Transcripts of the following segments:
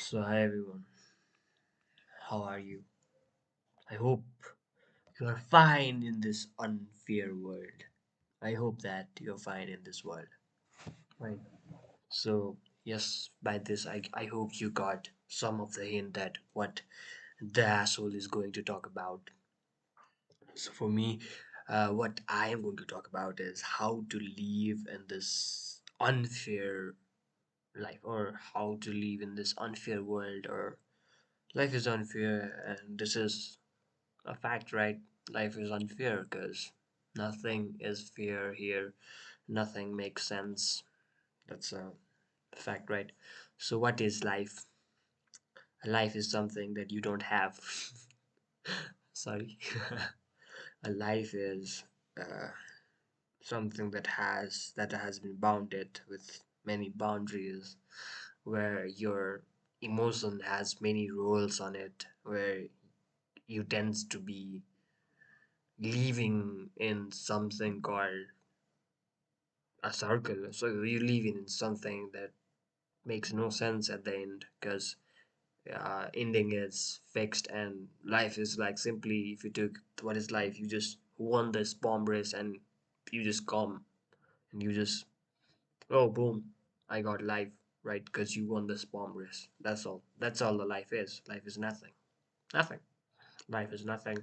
So, hi everyone, how are you? I hope you are fine in this unfair world. I hope that you're fine in this world. Right. So, yes, by this, I hope you got some of the hint that what the asshole is going to talk about. So, for me, what I am going to talk about is how to live in this unfair life, or how to live in this unfair world, or life is unfair, and this is a fact, right? Life is unfair because nothing is fair here. Nothing makes sense. That's a fact, right? So, what is life? Life is something that you don't have. Sorry. A life is uh, something that has been bounded with many boundaries, where your emotion has many roles on it, where you tends to be living in something called a circle. So you live in something that makes no sense at the end because ending is fixed, and life is like simply, if you took what is life, you just won this bomb race and you just come and you just, oh, boom, I got life, right? Because you won this bomb race. That's all. That's all the life is. Life is nothing. Nothing. Life is nothing.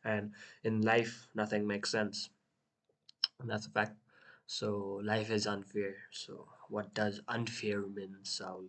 And in life, nothing makes sense. And that's a fact. So life is unfair. So what does unfair mean? So I'll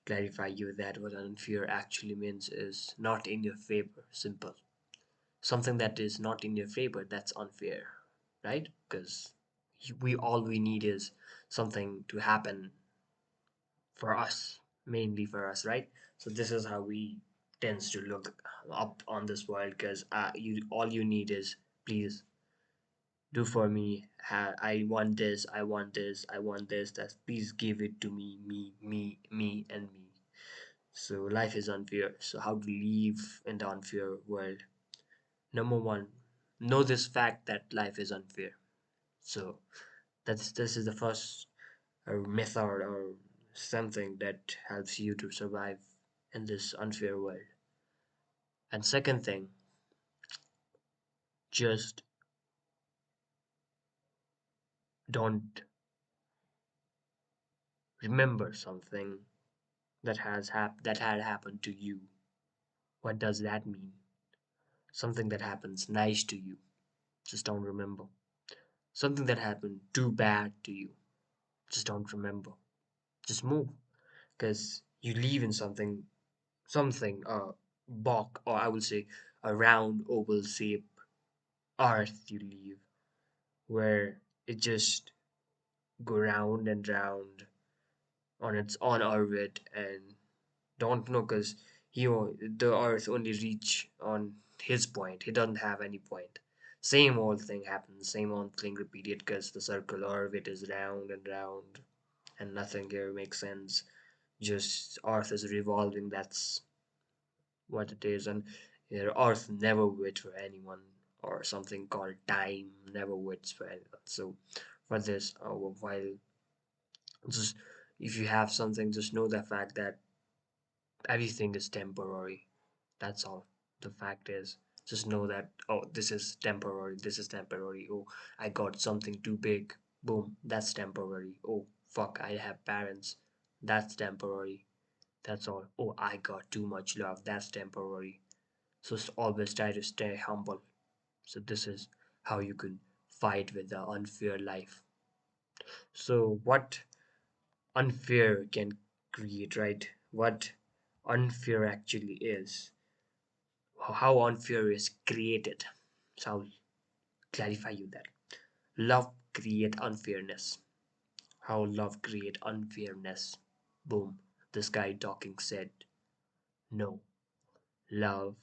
clarify you that what unfair actually means is not in your favor. Simple. Something that is not in your favor, that's unfair, right? Because we all we need is something to happen for us, mainly for us, right? So this is how we tends to look up on this world, because you all you need is, please do for me. I want this, I want this, I want this. That please give it to me, me, and me. So life is unfair. So how to live in the unfair world? Number one, know this fact that life is unfair. So this is the first method or something that helps you to survive in this unfair world. And second thing, just don't remember something that had happened to you. What does that mean? Something that happens nice to you. Just don't remember. Something that happened too bad to you. Just don't remember. Just move. Because you live in something, bulk, or I would say a round oval shape earth you live, where it just go round and round on its own orbit, and don't know, because the earth only reach on his point. He doesn't have any point. Same old thing happens, same old thing repeated, because the circle orbit is round and round, and nothing here makes sense. Just earth is revolving. That's what it is. And earth never waits for anyone, or something called time never waits for anyone. So for this, while just, if you have something, just know the fact that everything is temporary. That's all. The fact is, just know that, oh, this is temporary, this is temporary. Oh, I got something too big. Boom, that's temporary. Oh, fuck, I have parents. That's temporary. That's all. Oh, I got too much love. That's temporary. So always try to stay humble. So this is how you can fight with the unfair life. So what unfair can create, right? What unfair actually is, how unfair is created. So I'll clarify you that. Love create unfairness. How love create unfairness? Boom. This guy talking said, no. Love,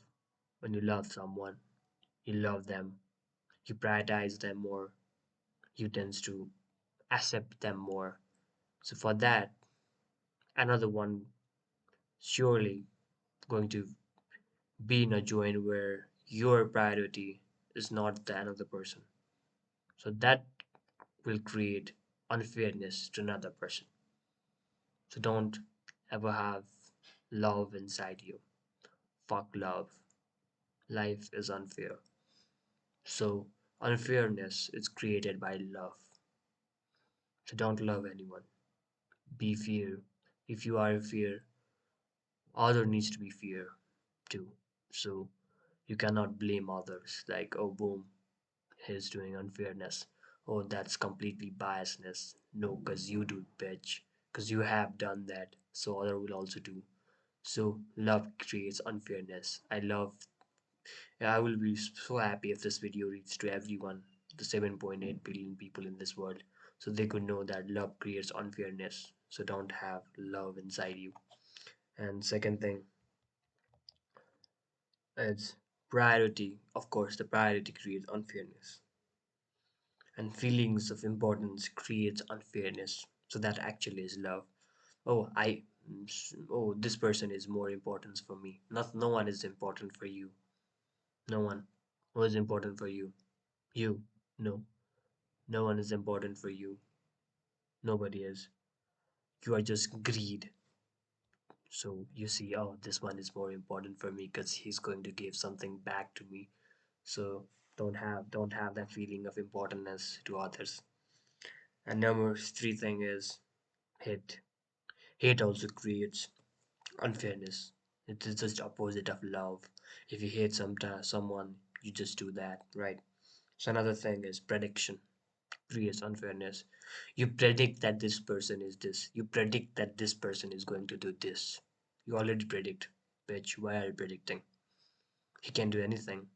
when you love someone, you love them, you prioritize them more, you tend to accept them more. So for that, another one surely going to be in a joint where your priority is not the another person. So that will create unfairness to another person. So don't ever have love inside you. Fuck love. Life is unfair. So, unfairness is created by love. So, don't love anyone. Be fair. If you are fair, other needs to be fair too. So, you cannot blame others like, oh, boom, he's doing unfairness. Oh, that's completely biasness. No, because you do, bitch. Because you have done that, so other will also do. So, love creates unfairness. I will be so happy if this video reaches to everyone, the 7.8 billion people in this world, so they could know that love creates unfairness. So don't have love inside you. And second thing is priority. Of course, the priority creates unfairness, and feelings of importance creates unfairness. So that actually is love. Oh, oh, this person is more important for me. Not, no one is important for you. No one. Who is important for you? You. No. No one is important for you. Nobody is. You are just greed. So you see, oh, this one is more important for me because he's going to give something back to me. So don't have that feeling of importance to others. And number three thing is hate. Hate also creates unfairness. It is just opposite of love. If you hate someone, you just do that, right? So another thing is prediction creates unfairness. You predict that this person is this. You predict that this person is going to do this. You already predict. Bitch, why are you predicting? He can do anything.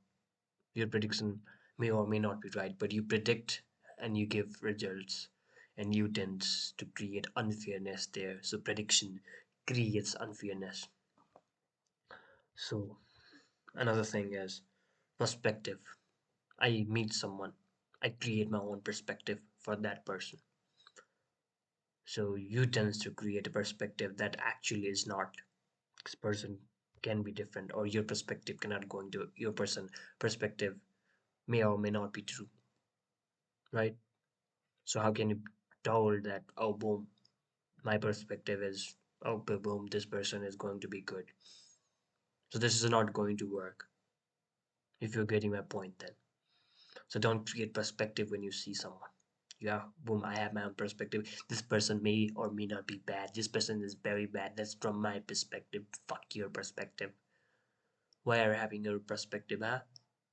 Your prediction may or may not be right, but you predict and you give results. And you tend to create unfairness there. So prediction creates unfairness. So another thing is perspective. I meet someone. I create my own perspective for that person. So you tends to create a perspective that actually is not. This person can be different, or your perspective cannot go into your person perspective may or may not be true, right? So how can you told that, oh boom, my perspective is, oh boom, this person is going to be good. So this is not going to work, if you're getting my point then. So don't create perspective when you see someone. Yeah, boom, I have my own perspective. This person may or may not be bad. This person is very bad. That's from my perspective. Fuck your perspective. Why are you having your perspective, huh?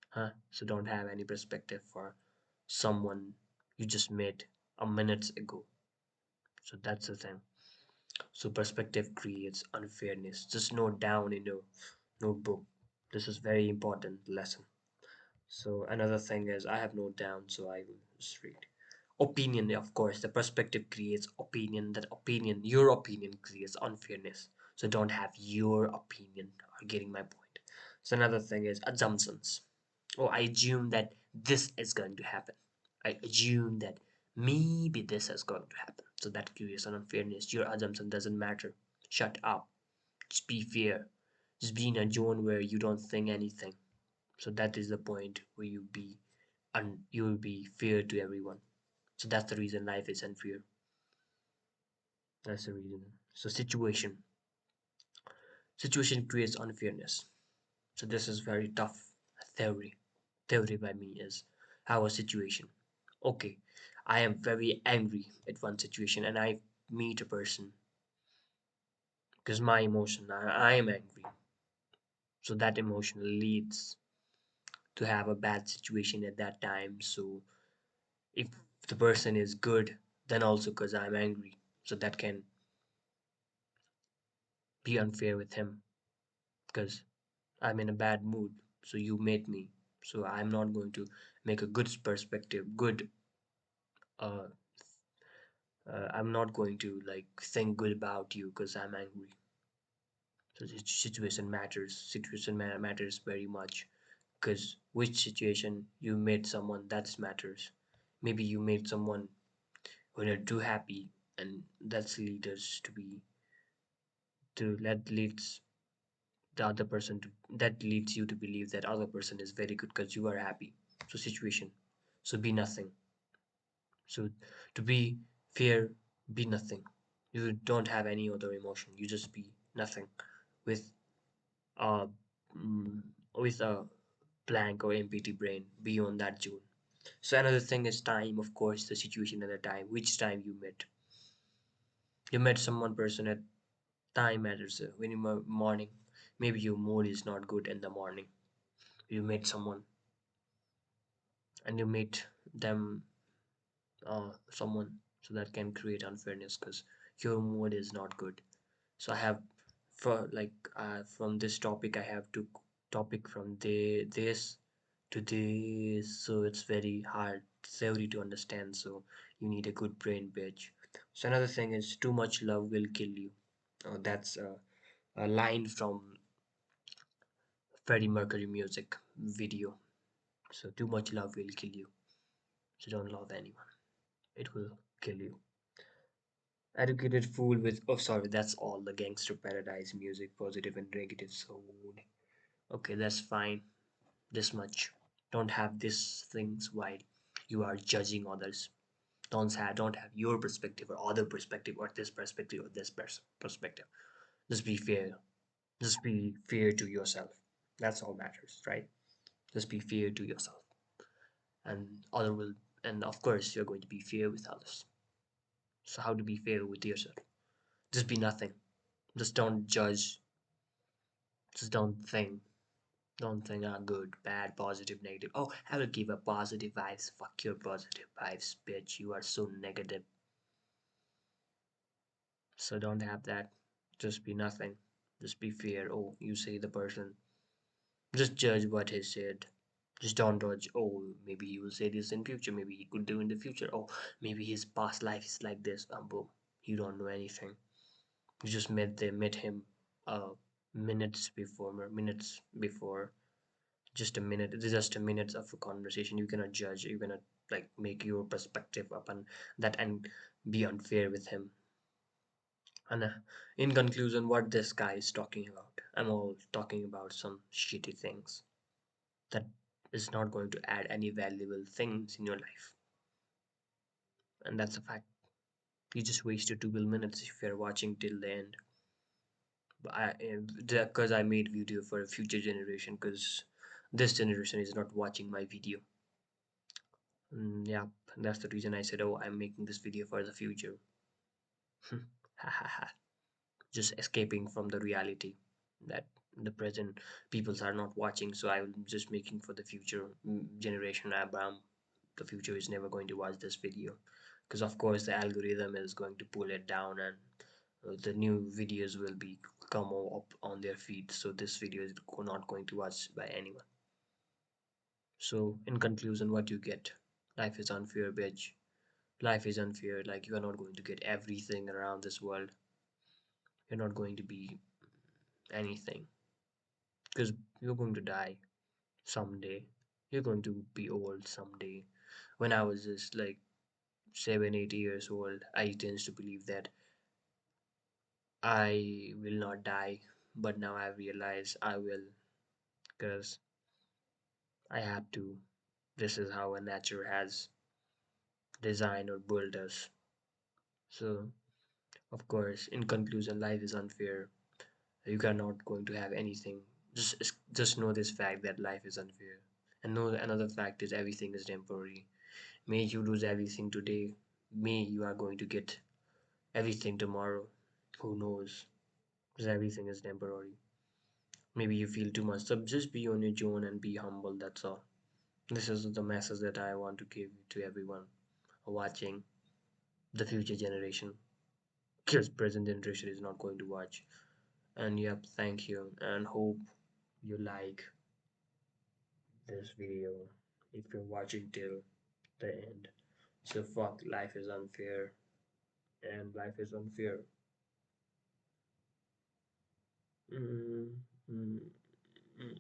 Huh? So don't have any perspective for someone you just met a minute ago. So that's the thing. So perspective creates unfairness. Just note down in your notebook. This is very important lesson. So another thing is I have note down, so I will just read. Opinion, of course, the perspective creates opinion. That opinion, your opinion creates unfairness. So don't have your opinion. Are getting my point? So another thing is assumptions. Oh, I assume that this is going to happen. I assume that maybe this is going to happen. So that creates an unfairness. Your assumption doesn't matter. Shut up. Just be fair. Just be in a zone where you don't think anything. So that is the point where you will be fair to everyone. So that's the reason life is unfair. That's the reason. So situation creates unfairness. So this is very tough theory. Theory by me is how a situation. Okay, I am very angry at one situation and I meet a person because my emotion, I am angry. So that emotion leads to have a bad situation at that time. So if the person is good, then also because I'm angry. So that can be unfair with him because I'm in a bad mood. So you made me. So I'm not going to make a good perspective, good uh, I'm not going to like think good about you because I'm angry. So the situation matters. Matters very much because which situation you made someone that matters. Maybe you made someone when you're too happy, and that's leads us to be to that leads the other person to that leads you to believe that other person is very good because you are happy. So situation. So be nothing. So to be fair, be nothing. You don't have any other emotion. You just be nothing. with a mm, with a blank or empty brain beyond that zone. So another thing is time, of course, the situation at the time, which time you met. You met someone person at time matters. When you morning, maybe your mood is not good in the morning. You met someone and you meet them, someone, so that can create unfairness because your mood is not good. So I have, for like, from this topic I have to topic from this to this, so it's very hard theory to understand, so you need a good brain pitch. So another thing is too much love will kill you. That's a line from Freddie Mercury music video. So too much love will kill you, so don't love anyone, it will kill you. Educated fool with, oh sorry, that's all the Gangster Paradise music, positive and negative. So okay, that's fine. This much. Don't have these things while you are judging others. Don't have your perspective or other perspective or this perspective or this perspective. Just be fair. Just be fair to yourself. That's all matters, right? Just be fair to yourself. And other will, and of course you're going to be fair with others. So how to be fair with yourself? Just be nothing. Just don't judge. Just don't think. Don't think good, bad, positive, negative. Oh, I will give a positive vibes. Fuck your positive vibes, bitch. You are so negative. So don't have that. Just be nothing. Just be fair. Oh, you say the person. Just judge what he said. Just don't judge. Oh, maybe he will say this in future. Maybe he could do in the future. Oh, maybe his past life is like this. Boom. You don't know anything. You just met him minutes before, just a minute of a conversation. You cannot judge, you cannot like make your perspective upon that and be unfair with him. And in conclusion, what this guy is talking about, I'm all talking about some shitty things that is not going to add any valuable things in your life, and that's a fact. You just wasted 12 minutes if you're watching till the end. Because I made video for a future generation, because this generation is not watching my video. Yeah, that's the reason I said, oh, I'm making this video for the future. Just escaping from the reality that the present peoples are not watching. So I'm just making for the future generation. The future is never going to watch this video because, of course, the algorithm is going to pull it down, and the new videos will be come up on their feed. So this video is not going to watch by anyone. So in conclusion, what you get? Life is unfair, bitch. Life is unfair. Like, you are not going to get everything around this world. You're not going to be anything because you're going to die someday. You're going to be old someday. When I was just like 7, 8 years old, I tends to believe that I will not die, but now I realize I will, because I have to. This is how a nature has designed or built us. So, of course, in conclusion, life is unfair. You are not going to have anything. Just know this fact that life is unfair, and know another fact is everything is temporary. May you lose everything today, may you are going to get everything tomorrow. Who knows? Because everything is temporary. Maybe you feel too much, so just be on your zone and be humble. That's all. This is the message that I want to give to everyone watching, the future generation, because present generation is not going to watch. And yep, thank you, and hope you like this video if you're watching till the end. So fuck, life is unfair, and life is unfair. Mm, mm, mm.